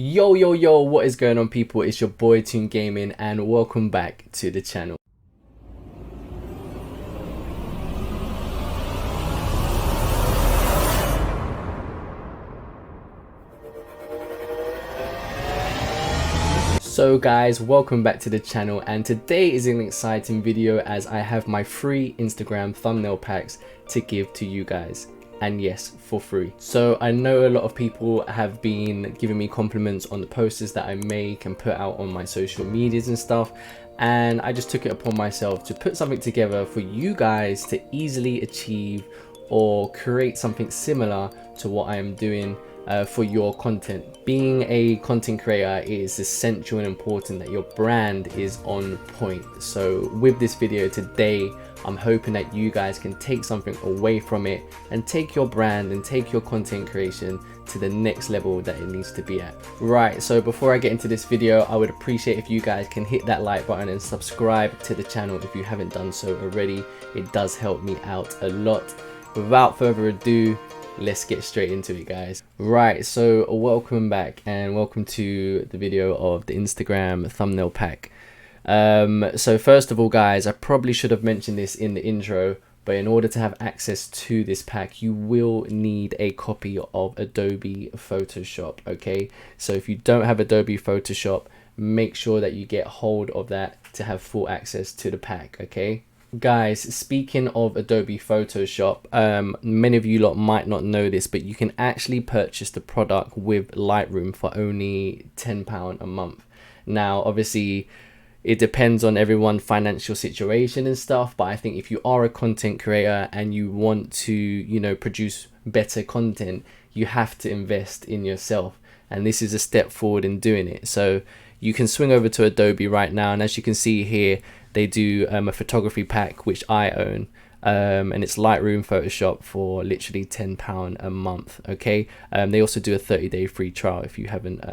Yo, what is going on, people? It's your boy Toon Gaming and welcome back to the channel. So guys, welcome back to the channel, and today is an exciting video as I have my free Instagram thumbnail packs to give to you guys. And yes, for free. So I know a lot of people have been giving me compliments on the posters that I make and put out on my social medias and stuff, and I just took it upon myself to put something together for you guys to easily achieve or create something similar to what I am doing for your content. Being a content creator, it is essential and important that your brand is on point. So with this video today, I'm hoping that you guys can take something away from it and take your brand and take your content creation to the next level that it needs to be at. Right, so before I get into this video, I would appreciate if you guys can hit that like button and subscribe to the channel if you haven't done so already. It does help me out a lot. Without further ado, let's get straight into it, guys. Right, so welcome back and welcome to the video of the Instagram thumbnail pack. So first of all, guys, I probably should have mentioned this in the intro, but in order to have access to this pack, you will need a copy of Adobe Photoshop. Okay, so if you don't have Adobe Photoshop, make sure that you get hold of that to have full access to the pack. Okay guys, speaking of Adobe Photoshop, many of you lot might not know this, but you can actually purchase the product with Lightroom for only £10 a month. Now obviously it depends on everyone's financial situation and stuff, but I think if you are a content creator and you want to, you know, produce better content, you have to invest in yourself, and this is a step forward in doing it. So you can swing over to Adobe right now, and as you can see here, they do a photography pack which I own, and it's Lightroom Photoshop for literally £10 a month. Okay, they also do a 30-day free trial if you haven't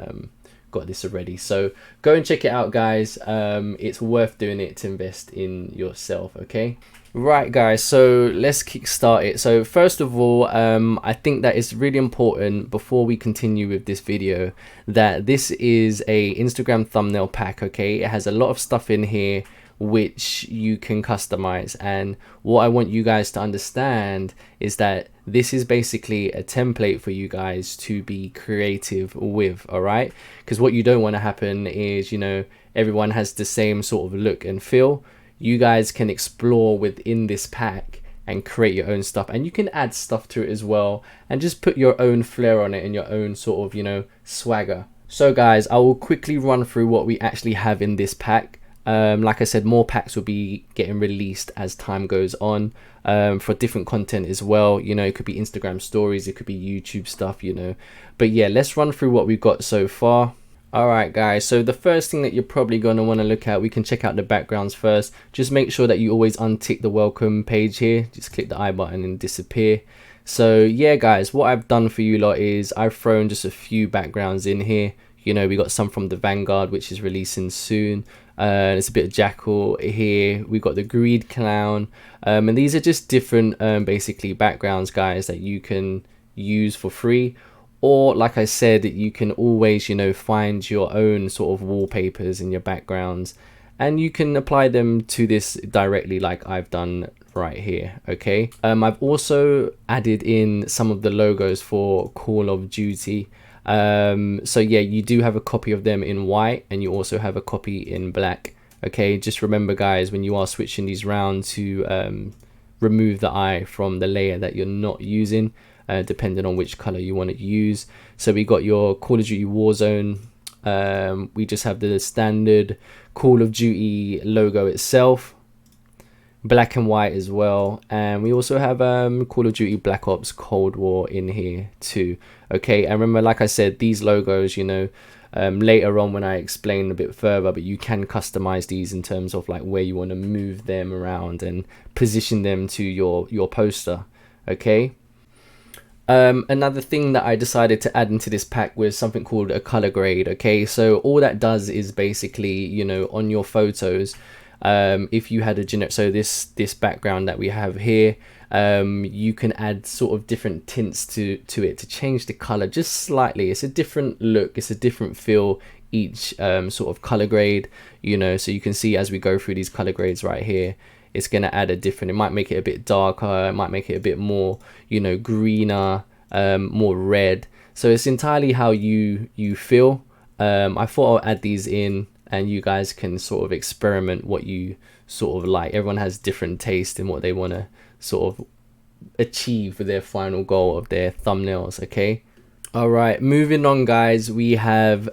got this already, so go and check it out, guys. It's worth doing it to invest in yourself. Okay, right guys, so let's kickstart it. So first of all, I think that it's really important before we continue with this video that this is a Instagram thumbnail pack. Okay, it has a lot of stuff in here which you can customize, and what I want you guys to understand is that this is basically a template for you guys to be creative with. All right, because what you don't want to happen is, you know, everyone has the same sort of look and feel. You guys can explore within this pack and create your own stuff, and you can add stuff to it as well and just put your own flair on it and your own sort of, you know, swagger. So guys, I will quickly run through what we actually have in this pack. Like I said, more packs will be getting released as time goes on, for different content as well. You know, it could be Instagram stories, it could be YouTube stuff, you know. But yeah, let's run through what we've got so far. All right guys, so the first thing that you're probably going to want to look at, we can check out the backgrounds first. Just make sure that you always untick the welcome page here. Just click the I button and disappear. So yeah guys, what I've done for you lot is I've thrown just a few backgrounds in here. You know, we got some from the Vanguard, which is releasing soon. There's a bit of Jackal here. We got the Greed Clown, and these are just different basically backgrounds, guys, that you can use for free, or like I said, you can always, you know, find your own sort of wallpapers in your backgrounds and you can apply them to this directly like I've done right here. Okay, I've also added in some of the logos for Call of Duty. So yeah, you do have a copy of them in white and you also have a copy in black. Okay, just remember guys, when you are switching these round to remove the eye from the layer that you're not using, depending on which color you want to use. So we got your Call of Duty Warzone. We just have the standard Call of Duty logo itself, black and white as well, and we also have Call of Duty Black Ops Cold War in here too. Okay, and remember, like I said, these logos, you know, later on when I explain a bit further, but you can customize these in terms of like where you want to move them around and position them to your poster. Okay, another thing that I decided to add into this pack was something called a color grade. Okay, so all that does is basically, you know, on your photos, if you had a generic, so this background that we have here, you can add sort of different tints to it to change the color just slightly. It's a different look, it's a different feel each sort of color grade, you know. So you can see as we go through these color grades right here, it's going to add a different, it might make it a bit darker, it might make it a bit more, you know, greener, more red. So it's entirely how you feel. I thought I'll add these in and you guys can sort of experiment what you sort of like. Everyone has different taste in what they want to sort of achieve for their final goal of their thumbnails. Okay, all right, moving on guys, we have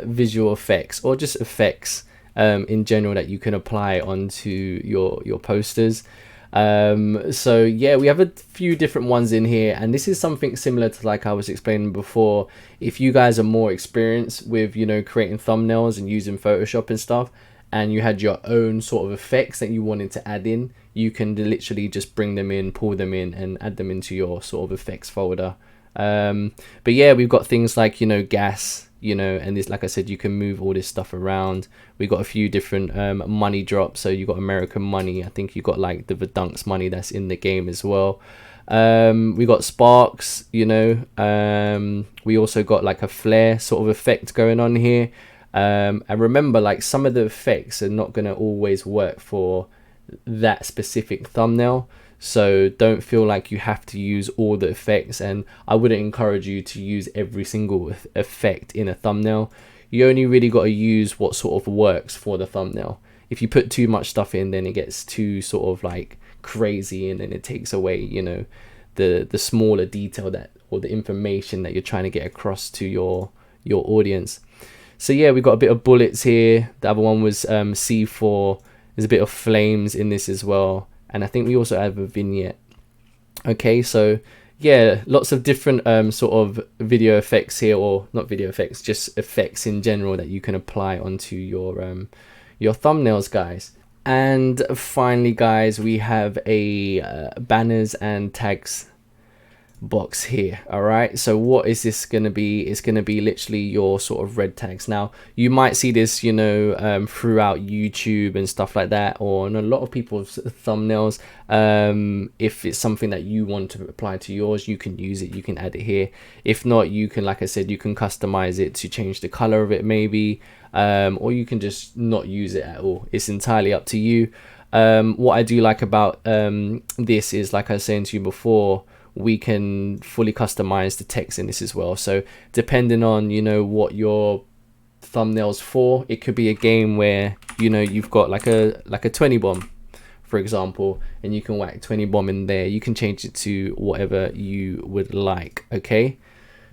visual effects, or just effects in general that you can apply onto your posters. So yeah, we have a few different ones in here, and this is something similar to like I was explaining before. If you guys are more experienced with, you know, creating thumbnails and using Photoshop and stuff, and you had your own sort of effects that you wanted to add in, you can literally just bring them in, pull them in, and add them into your sort of effects folder. But yeah, we've got things like, you know, gas, you know, and this, like I said, you can move all this stuff around. We got a few different money drops. So you got American money, I think you got like the Verdunks money that's in the game as well. We got sparks, you know. We also got like a flare sort of effect going on here. And remember, like, some of the effects are not going to always work for that specific thumbnail, so don't feel like you have to use all the effects, and I wouldn't encourage you to use every single effect in a thumbnail. You only really got to use what sort of works for the thumbnail. If you put too much stuff in, then it gets too sort of like crazy, and then it takes away, you know, the smaller detail that, or the information that you're trying to get across to your audience. So yeah, we've got a bit of bullets here. The other one was C4. There's a bit of flames in this as well, and I think we also have a vignette. Okay, so yeah, lots of different sort of video effects here, or not video effects, just effects in general that you can apply onto your thumbnails, guys. And finally, guys, we have a banners and tags box here. All right, so what is this going to be? It's going to be literally your sort of red tags. Now you might see this, you know, throughout YouTube and stuff like that, or on a lot of people's thumbnails. If it's something that you want to apply to yours, you can use it, you can add it here. If not, you can, like I said, you can customize it to change the color of it maybe, or you can just not use it at all. It's entirely up to you. What I do like about this is, like I was saying to you before, we can fully customize the text in this as well. So depending on, you know, what your thumbnail's for, it could be a game where, you know, you've got like a 20 bomb, for example, and you can whack 20 bomb in there. You can change it to whatever you would like. Okay,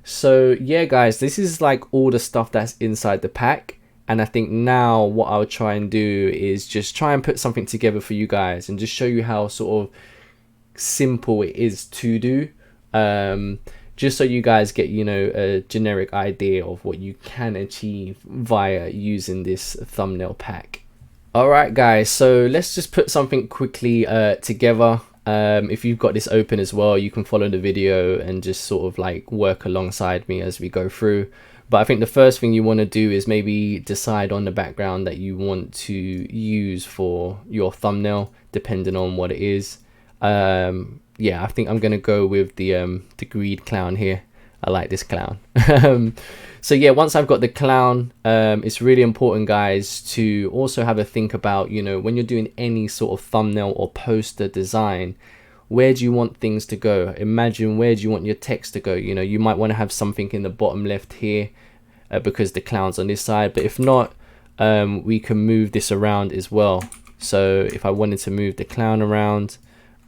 so yeah guys, this is like all the stuff that's inside the pack. And I think now what I'll try and do is just try and put something together for you guys and just show you how sort of simple it is to do, just so you guys get, you know, a generic idea of what you can achieve via using this thumbnail pack. All right guys, so let's just put something quickly together. If you've got this open as well, you can follow the video and just sort of like work alongside me as we go through. But I think the first thing you want to do is maybe decide on the background that you want to use for your thumbnail, depending on what it is. Yeah, I think I'm gonna go with the greed clown here. I like this clown. So yeah, once I've got the clown, it's really important, guys, to also have a think about, you know, when you're doing any sort of thumbnail or poster design, where do you want things to go? Imagine, where do you want your text to go? You know, you might want to have something in the bottom left here, because the clown's on this side. But if not, we can move this around as well. So if I wanted to move the clown around,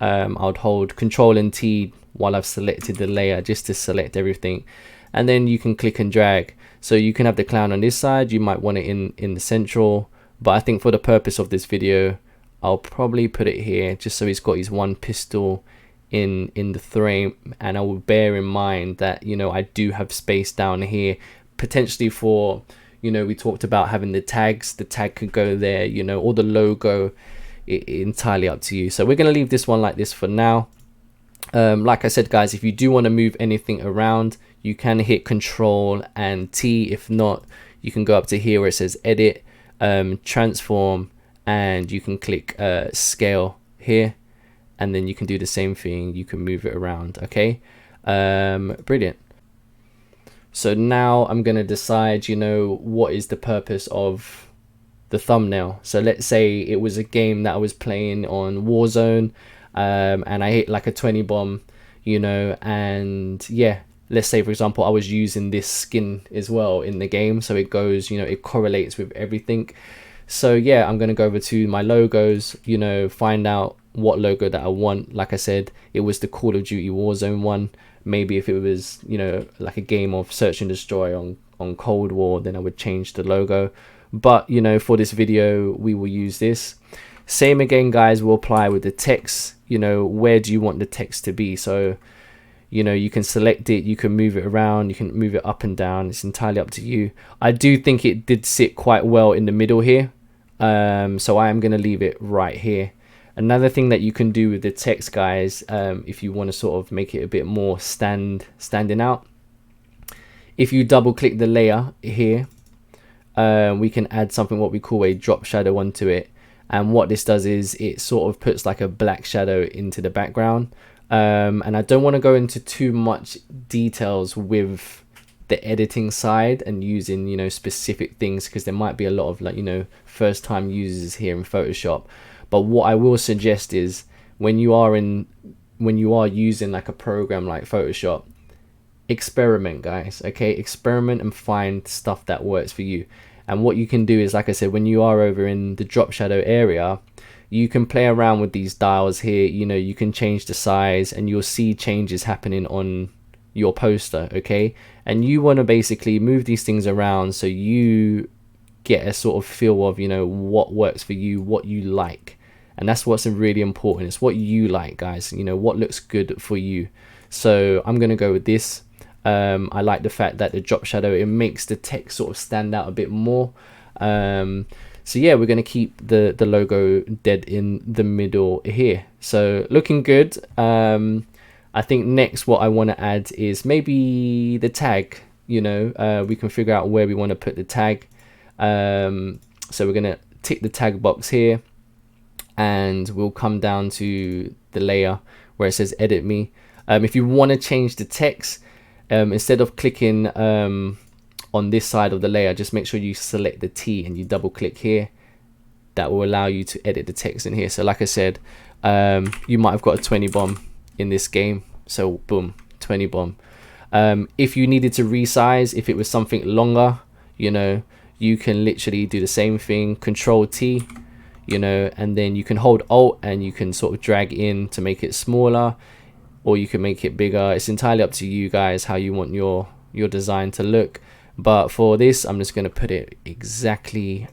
I would hold Control and T while I've selected the layer, just to select everything, and then you can click and drag. So you can have the clown on this side, you might want it in the central, but I think for the purpose of this video, I'll probably put it here, just so he's got his one pistol in the frame. And I will bear in mind that, you know, I do have space down here, potentially for, you know, we talked about having the tags. The tag could go there, you know, or the logo. Entirely up to you. So we're going to leave this one like this for now. Like I said, guys, if you do want to move anything around, you can hit Control and T. If not, you can go up to here where it says Edit, Transform, and you can click Scale here, and then you can do the same thing. You can move it around. Okay, brilliant. So now I'm going to decide, you know, what is the purpose of the thumbnail. So let's say it was a game that I was playing on Warzone, and I hit like a 20 bomb, you know, and yeah, let's say for example I was using this skin as well in the game, so it goes, you know, it correlates with everything. So yeah, I'm going to go over to my logos, you know, find out what logo that I want. Like I said, it was the Call of Duty Warzone one. Maybe if it was, you know, like a game of search and destroy on Cold War, then I would change the logo. But you know, for this video we will use this. Same again guys, will apply with the text. You know, where do you want the text to be? So you know, you can select it, you can move it around, you can move it up and down. It's entirely up to you. I do think it did sit quite well in the middle here, so I am going to leave it right here. Another thing that you can do with the text guys, if you want to sort of make it a bit more standing out, if you double click the layer here, we can add something what we call a drop shadow onto it. And what this does is it sort of puts like a black shadow into the background. And I don't want to go into too much details with the editing side and using, you know, specific things, because there might be a lot of, like, you know, first time users here in Photoshop. But what I will suggest is when you are using like a program like Photoshop, experiment guys. Okay, experiment and find stuff that works for you. And what you can do is, like I said, when you are over in the drop shadow area, you can play around with these dials here. You know, you can change the size and you'll see changes happening on your poster. Okay, and you want to basically move these things around so you get a sort of feel of, you know, what works for you, what you like. And that's what's really important. It's what you like guys, you know, what looks good for you. So I'm going to go with this. I like the fact that the drop shadow, it makes the text sort of stand out a bit more. So yeah, we're going to keep the logo dead in the middle here. So looking good. I think next what I want to add is maybe the tag. You know, we can figure out where we want to put the tag. So we're going to tick the tag box here, and we'll come down to the layer where it says edit me. If you want to change the text, instead of clicking on this side of the layer, just make sure you select the T and you double click here. That will allow you to edit the text in here. So like I said, you might have got a 20 bomb in this game, so boom, 20 bomb. If you needed to resize, if it was something longer, you know, you can literally do the same thing, Control T, you know, and then you can hold Alt and you can sort of drag in to make it smaller, or you can make it bigger. It's entirely up to you guys how you want your design to look. But for this, I'm just going to put it exactly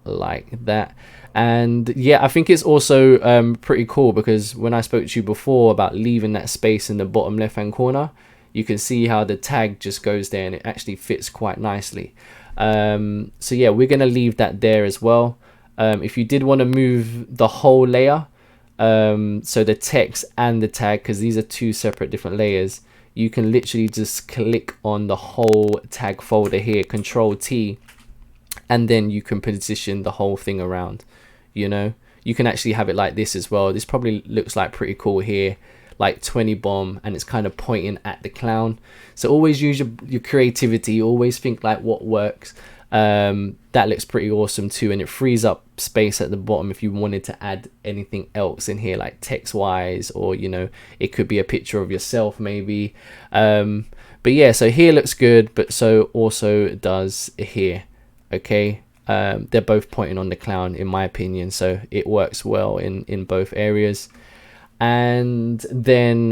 like that. And yeah, I think it's also pretty cool, because when I spoke to you before about leaving that space in the bottom left hand corner, you can see how the tag just goes there and it actually fits quite nicely. So yeah, we're going to leave that there as well. If you did want to move the whole layer, so the text and the tag, because these are two separate different layers, you can literally just click on the whole tag folder here, Control T, and then you can position the whole thing around. You know, you can actually have it like this as well. This probably looks like pretty cool here, like 20 bomb, and it's kind of pointing at the clown. So always use your creativity, always think like what works. That looks pretty awesome too, and it frees up space at the bottom if you wanted to add anything else in here, like text wise, or you know, it could be a picture of yourself maybe. But yeah, so here looks good, but so also does here. Okay, they're both pointing on the clown in my opinion, so it works well in both areas. And then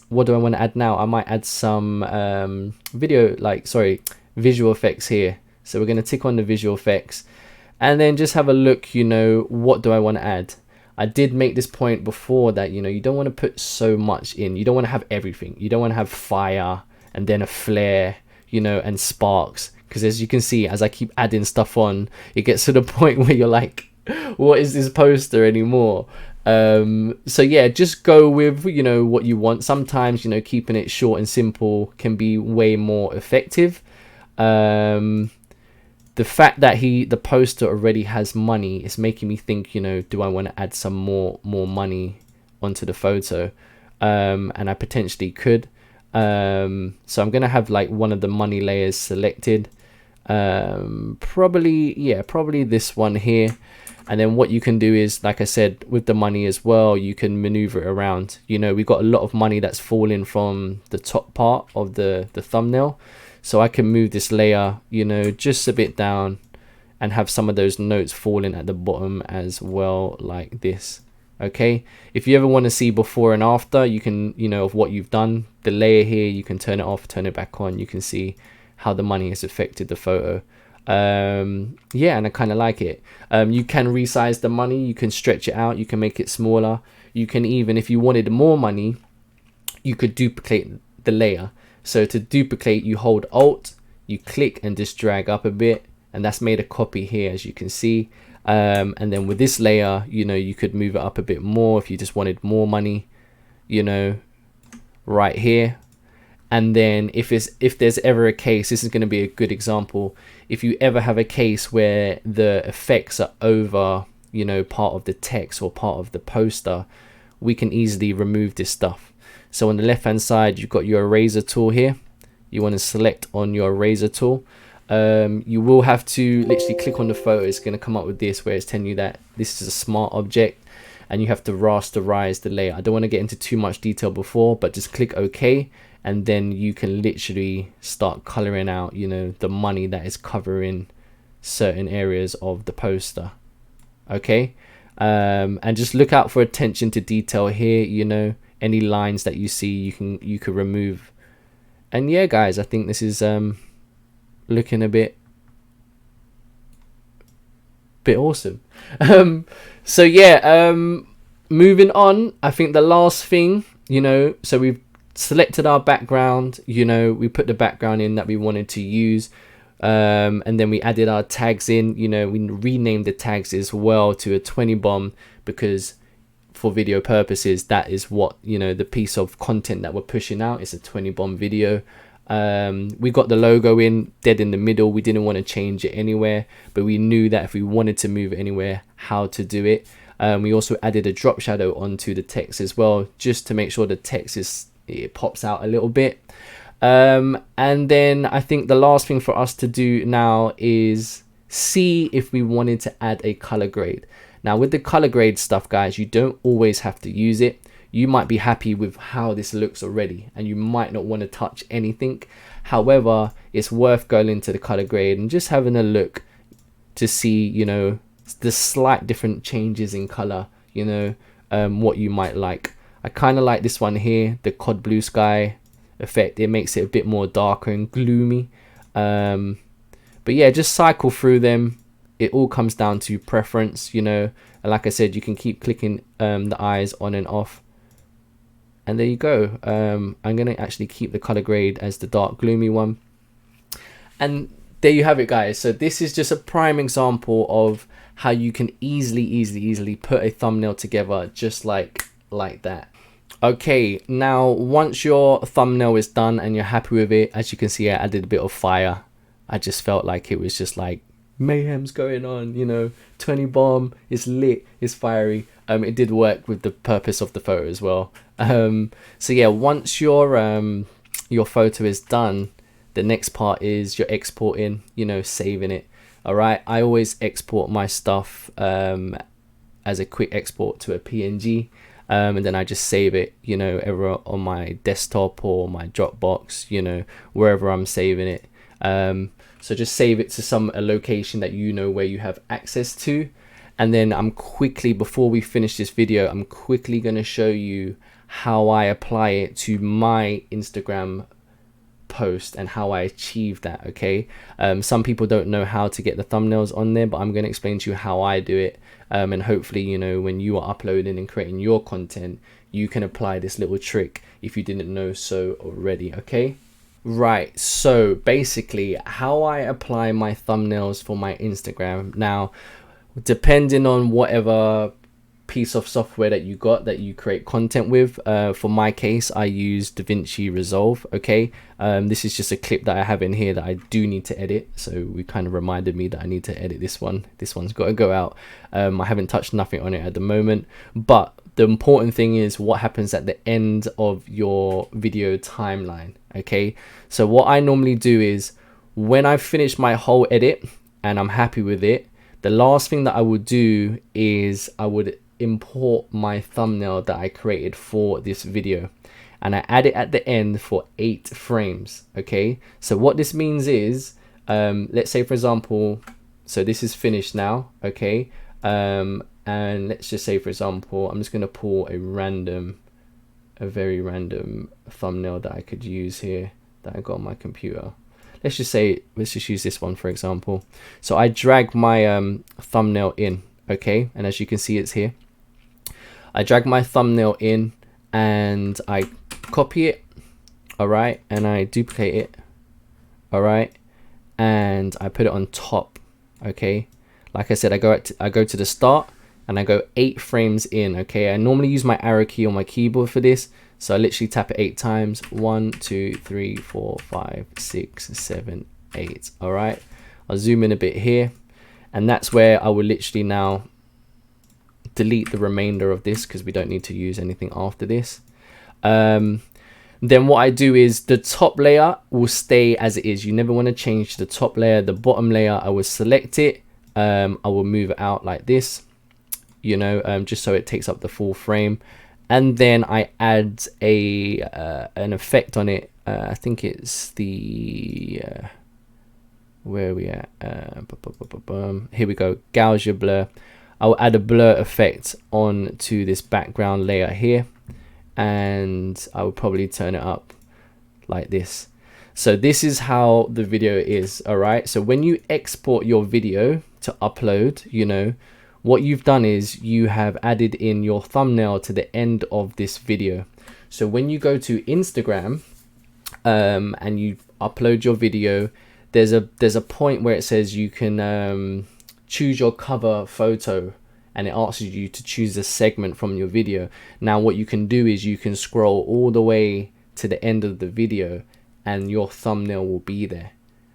what do I want to add now? I might add some visual effects here. So we're going to tick on the visual effects and then just have a look, you know, what do I want to add? I did make this point before that, you know, you don't want to put so much in. You don't want to have everything. You don't want to have fire and then a flare, you know, and sparks. Because as you can see, as I keep adding stuff on, it gets to the point where you're like, what is this poster anymore? So yeah, just go with, you know, what you want. Sometimes, you know, keeping it short and simple can be way more effective. The fact that the poster already has money is making me think, you know, do I want to add some more money onto the photo, and I potentially could. So I'm gonna have like one of the money layers selected, probably this one here. And then what you can do is, like I said, with the money as well, you can maneuver it around. You know, we've got a lot of money that's falling from the top part of the thumbnail. So I can move this layer, you know, just a bit down and have some of those notes falling at the bottom as well, like this. Okay, if you ever want to see before and after, you can, you know, of what you've done, the layer here, you can turn it off, turn it back on. You can see how the money has affected the photo. Yeah, and I kind of like it. You can resize the money, you can stretch it out, you can make it smaller. You can even, if you wanted more money, you could duplicate the layer. So to duplicate, you hold Alt, you click and just drag up a bit, and that's made a copy here, as you can see. And then with this layer, you know, you could move it up a bit more if you just wanted more money, you know, right here. And then if there's ever a case, this is going to be a good example. If you ever have a case where the effects are over, you know, part of the text or part of the poster, we can easily remove this stuff. So on the left hand side, you've got your eraser tool here. You want to select on your eraser tool. You will have to literally click on the photo. It's going to come up with this, where it's telling you that this is a smart object and you have to rasterize the layer. I don't want to get into too much detail before, but just click OK. And then you can literally start coloring out, you know, the money that is covering certain areas of the poster. Okay. And just look out for attention to detail here. You know, any lines that you see, you can remove. And yeah, guys, I think this is looking a bit awesome. So yeah, moving on, I think the last thing, you know, so we've selected our background, you know, we put the background in that we wanted to use, and then we added our tags in. You know, we renamed the tags as well to a 20 bomb, because for video purposes, that is what, you know, the piece of content that we're pushing out is a 20 bomb video. We got the logo in dead in the middle. We didn't want to change it anywhere, but we knew that if we wanted to move it anywhere, how to do it. We also added a drop shadow onto the text as well, just to make sure the text it pops out a little bit. And then I think the last thing for us to do now is see if we wanted to add a color grade. Now with the color grade stuff, guys, you don't always have to use it. You might be happy with how this looks already and you might not want to touch anything. However, it's worth going into the color grade and just having a look to see, you know, the slight different changes in color, you know, what you might like. I kind of like this one here, the cod blue sky effect. It makes it a bit more darker and gloomy. But yeah, just cycle through them. It all comes down to preference, you know. And like I said, you can keep clicking the eyes on and off. And there you go. I'm going to actually keep the color grade as the dark gloomy one. And there you have it, guys. So this is just a prime example of how you can easily put a thumbnail together just like that. Okay, now once your thumbnail is done and you're happy with it, as you can see, I added a bit of fire. I just felt like it was just like mayhem's going on, you know, 20 bomb, it's lit, it's fiery. It did work with the purpose of the photo as well. So yeah, once your photo is done, the next part is you're exporting, you know, saving it. All right, I always export my stuff as a quick export to a PNG, and then I just save it, you know, ever on my desktop or my Dropbox, you know, wherever I'm saving it. So just save it to a location that you know where you have access to. And then I'm quickly, before we finish this video, I'm quickly going to show you how I apply it to my Instagram post and how I achieve that. Okay, some people don't know how to get the thumbnails on there, but I'm going to explain to you how I do it, and hopefully, you know, when you are uploading and creating your content, you can apply this little trick if you didn't know so already. Okay, right, so basically how I apply my thumbnails for my Instagram. Now, depending on whatever piece of software that you got that you create content with. For my case, I use DaVinci Resolve. Okay, this is just a clip that I have in here that I do need to edit, so we kind of reminded me that I need to edit this one. This one's got to go out. I haven't touched nothing on it at the moment, but the important thing is what happens at the end of your video timeline. Okay, so what I normally do is when I've finished my whole edit and I'm happy with it, the last thing that I would do is I would import my thumbnail that I created for this video, and I add it at the end for 8 frames. Okay, so what this means is let's say, for example, so this is finished now. Okay, and let's just say, for example, I'm just going to pull a very random thumbnail that I could use here that I got on my computer. Let's just use this one, for example. So I drag my thumbnail in. Okay, and as you can see, it's here. I drag my thumbnail in and I copy it, all right, and I duplicate it, all right, and I put it on top. Okay, like I said, I go to the start and I go 8 frames in. Okay, I normally use my arrow key on my keyboard for this, so I literally tap it 8 times. 1 2 3 4 5 6 7 8. All right, I'll zoom in a bit here, and that's where I will literally now delete the remainder of this because we don't need to use anything after this. Then what I do is the top layer will stay as it is. You never want to change the top layer. The bottom layer, I will select it. I will move it out like this, you know, just so it takes up the full frame. And then I add an effect on it. I think it's the where are we at? Here we go, Gaussian blur. I'll add a blur effect on to this background layer here, and I will probably turn it up like this. So this is how the video is. All right, so when you export your video to upload, you know, what you've done is you have added in your thumbnail to the end of this video. So when you go to Instagram and you upload your video, there's a point where it says you can choose your cover photo, and it asks you to choose a segment from your video. Now what you can do is you can scroll all the way to the end of the video and your thumbnail will be there.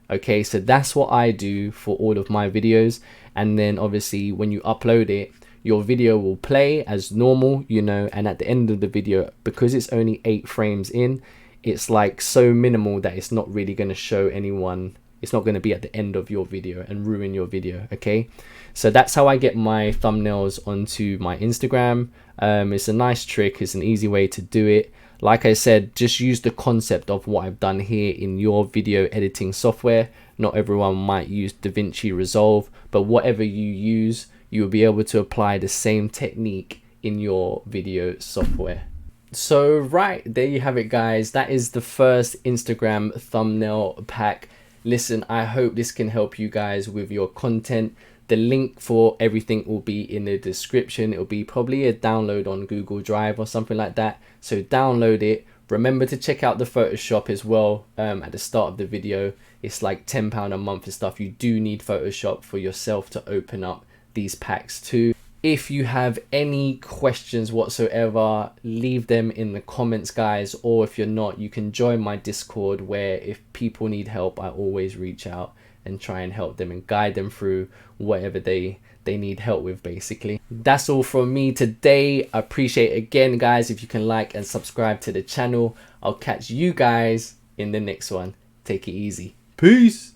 Okay, so that's what I do for all of my videos. And then obviously when you upload it, your video will play as normal, you know, and at the end of the video, because it's only 8 frames in, it's like so minimal that it's not really going to show anyone. It's not going to be at the end of your video and ruin your video. Okay, so that's how I get my thumbnails onto my Instagram. It's a nice trick. It's an easy way to do it. Like I said, just use the concept of what I've done here in your video editing software. Not everyone might use DaVinci Resolve, but whatever you use, you will be able to apply the same technique in your video software. So right, there you have it, guys. That is the first Instagram thumbnail pack. Listen, I hope this can help you guys with your content. The link for everything will be in the description. It'll be probably a download on Google Drive or something like that. So download it. Remember to check out the Photoshop as well at the start of the video. It's like £10 a month and stuff. You do need Photoshop for yourself to open up these packs too. If you have any questions whatsoever, leave them in the comments, guys. Or if you're not, you can join my Discord, where if people need help, I always reach out and try and help them and guide them through whatever they need help with, basically. That's all from me today. I appreciate it again, guys, if you can like and subscribe to the channel. I'll catch you guys in the next one. Take it easy. Peace.